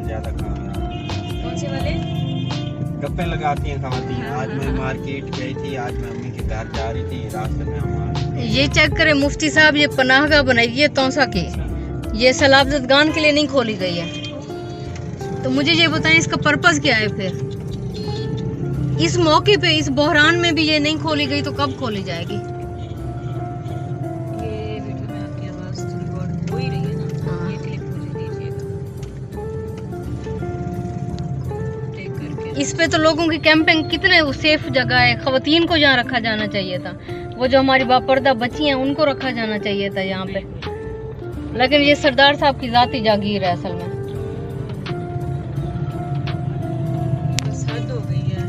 ज्यादा कौन से वाले गप्पे लगाती हैं खवातीन। आज मैं मार्केट गई थी, आज मैं अम्मी के घर जा रही थी, रास्ते में हमारे ये चेक करें मुफ्ती साहब, ये पनाहगाह बनाई है तौंसा की, ये सलाबतगान के लिए नहीं खोली गई है। तो मुझे ये बताएं इसका पर्पस क्या है फिर? इस मौके पे, इस बहरान में भी ये नहीं खोली गई तो कब खोली जाएगी? ये वीडियो में आपकी आवाज रिकॉर्ड हो ही रही है ना, ये क्लिप मुझे दीजिएगा टेक करके। इस पे तो लोगों की कैंपिंग, कितने सेफ जगह है, खवातीन को यहाँ रखा जाना चाहिए था, वो जो हमारी बापर्दा बच्ची हैं उनको रखा जाना चाहिए था यहाँ पे, लेकिन ये सरदार साहब की जाती जागीर है असल में। बस हद हो गई है।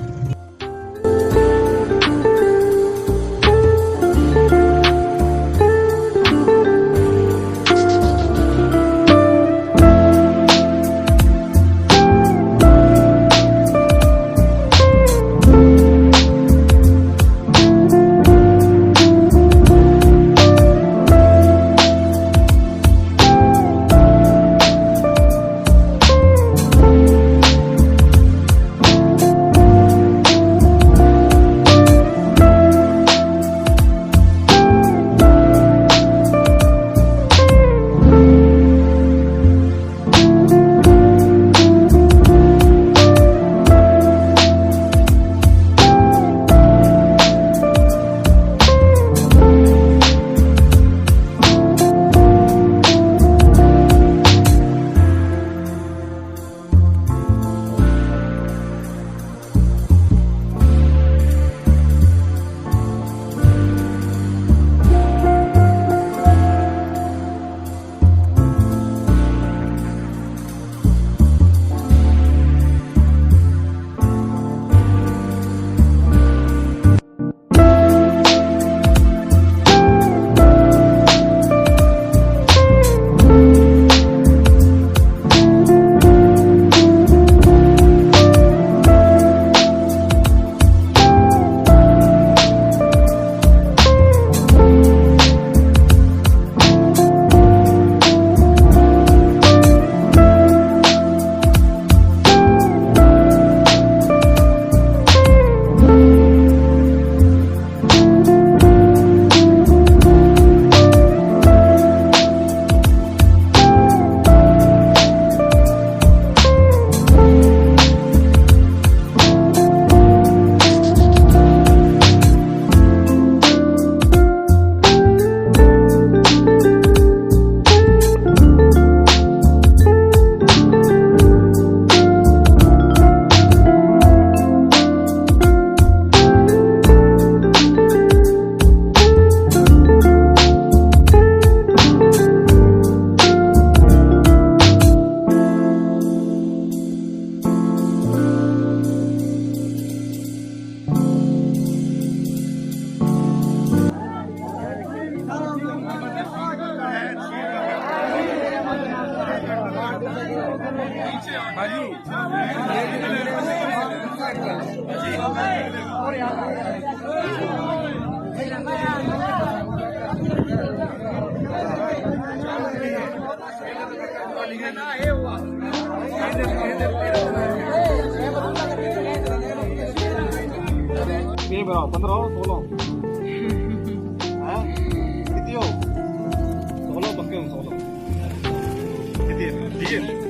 ये बनाओ 15 16 हाँ कितनी हो 16 पक्के 16 कितनी है ठीक है